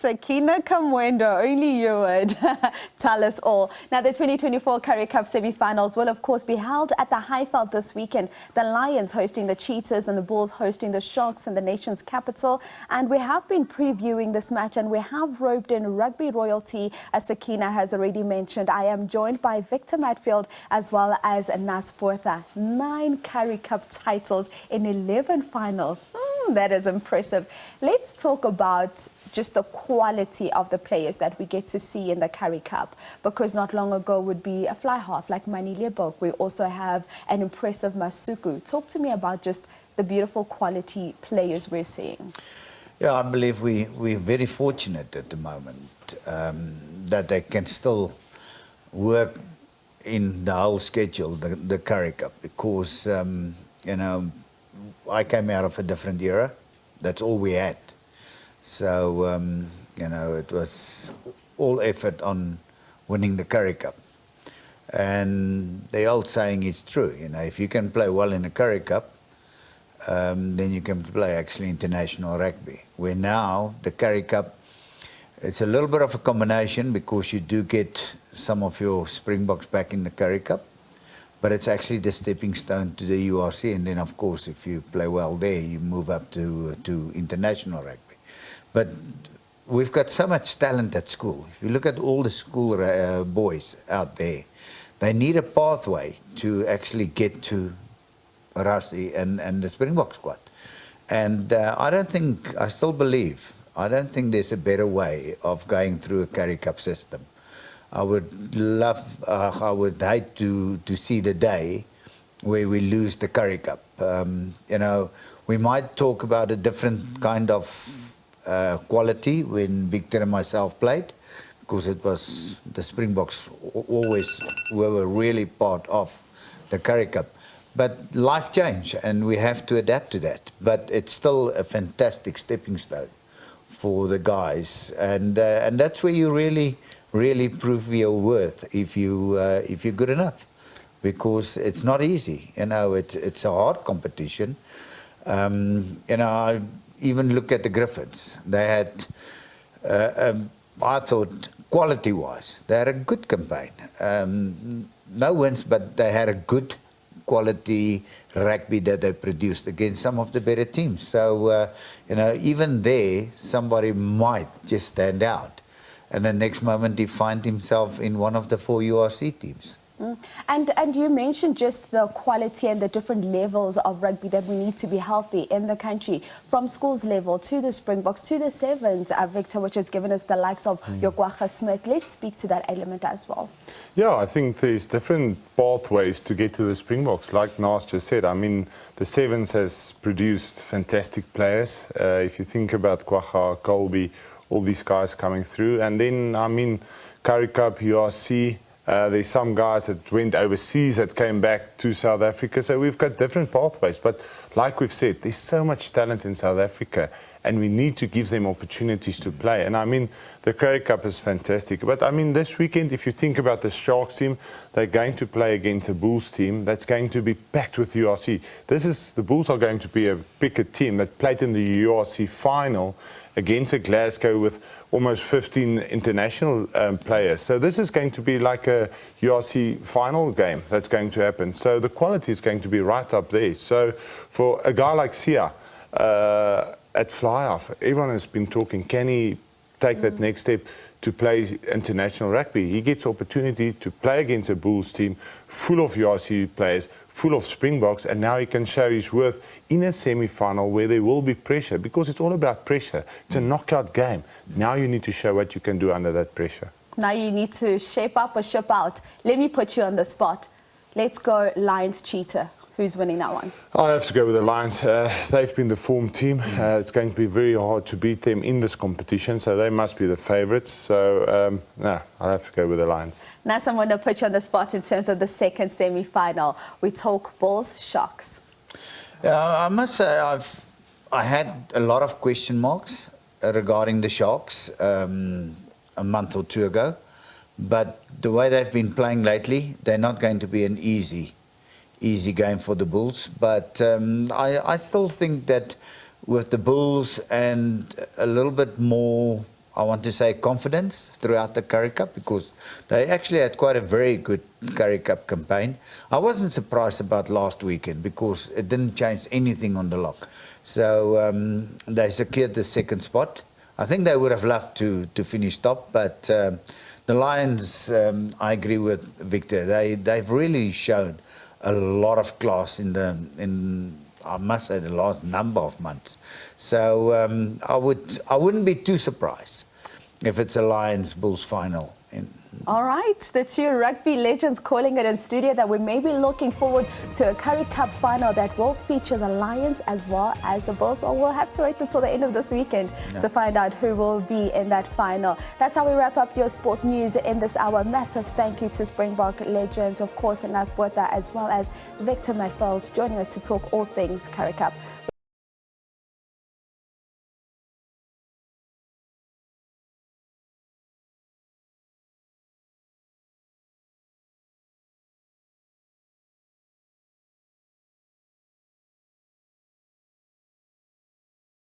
Sakina Kamwendo, only you would tell us all. Now, the 2024 Currie Cup semi-finals will, of course, be held at the Highveld this weekend. The Lions hosting the Cheetahs and the Bulls hosting the Sharks in the nation's capital. And we have been previewing this match, and we have roped in rugby royalty, as Sakina has already mentioned. I am joined by Victor Matfield as well as Naas Botha. 9 Currie Cup titles in 11 finals. That is impressive. Let's talk about just the quality of the players that we get to see in the Currie Cup, because not long ago would be a fly half like Manilebok. We also have an impressive Masuku. Talk to me about just the beautiful quality players we're seeing. Yeah, I believe we're very fortunate at the moment that they can still work in the whole schedule, the Currie Cup, because, you know, I came out of a different era. That's all we had. So, you know, it was all effort on winning the Currie Cup. And the old saying is true, you know, if you can play well in the Currie Cup, then you can play actually international rugby. Where now, the Currie Cup, it's a little bit of a combination because you do get some of your Springboks back in the Currie Cup. But it's actually the stepping stone to the URC, and then of course if you play well there, you move up to international rugby. But we've got so much talent at school. If you look at all the school boys out there, they need a pathway to actually get to Rassie and the Springbok squad. And I still believe, I don't think there's a better way of going through a Currie Cup system. I would hate to see the day where we lose the Currie Cup. You know, we might talk about a different kind of quality when Victor and myself played, because it was the Springboks always were really part of the Currie Cup. But life changed, and we have to adapt to that. But it's still a fantastic stepping stone for the guys, and that's where you really prove your worth if you're good enough, because it's not easy. You know, it's a hard competition. You know, I even look at the Griffins. They had, I thought, quality-wise, they had a good campaign. No wins, but they had a good quality rugby that they produced against some of the better teams. So, you know, even there, somebody might just stand out. And the next moment he finds himself in one of the 4 URC teams. And you mentioned just the quality and the different levels of rugby that we need to be healthy in the country, from schools level to the Springboks to the Sevens, Victor, which has given us the likes of Yogwacha Smith. Let's speak to that element as well. Yeah, I think there's different pathways to get to the Springboks. Like Naas just said, I mean, the Sevens has produced fantastic players. If you think about Kwacha, Colby, all these guys coming through. And then, I mean, Currie Cup, URC, there's some guys that went overseas that came back to South Africa. So we've got different pathways. But like we've said, there's so much talent in South Africa, and we need to give them opportunities to play. And I mean, the Currie Cup is fantastic. But I mean, this weekend, if you think about the Sharks team, they're going to play against the Bulls team that's going to be packed with URC. The Bulls are going to be a bigger team that played in the URC final against a Glasgow with almost 15 international players. So this is going to be like a URC final game that's going to happen. So the quality is going to be right up there. So for a guy like Sia at fly-half, everyone has been talking, can he take that next step to play international rugby? He gets opportunity to play against a Bulls team full of URC players, full of Springboks, and now he can show his worth in a semi-final where there will be pressure, because it's all about pressure. It's a knockout game. Now you need to show what you can do under that pressure. Now you need to shape up or ship out. Let me put you on the spot. Let's go Lions Cheetah. Who's winning that one? I have to go with the Lions. They've been the form team. It's going to be very hard to beat them in this competition, so they must be the favourites. So, no, I'll have to go with the Lions. Naas, I'm going to put you on the spot in terms of the second semi-final. We talk Bulls, Sharks. I must say I had a lot of question marks regarding the Sharks a month or 2 ago. But the way they've been playing lately, they're not going to be an easy game for the Bulls. But I still think that with the Bulls and a little bit more I want to say, confidence throughout the Currie Cup, because they actually had quite a very good Currie Cup campaign. I wasn't surprised about last weekend because it didn't change anything on the lock. So they secured the second spot. I think they would have loved to finish top, but the Lions, I agree with Victor, they've really shown a lot of class in I must say, the last number of months. So I wouldn't be too surprised if it's a Lions Bulls final. All right, the two rugby legends calling it in studio that we may be looking forward to a Currie Cup final that will feature the Lions as well as the Bulls. Well, we'll have to wait until the end of this weekend to find out who will be in that final. That's how we wrap up your sport news in this hour. Massive thank you to Springbok legends, of course, Naas Botha, as well as Victor Matfield, joining us to talk all things Currie Cup.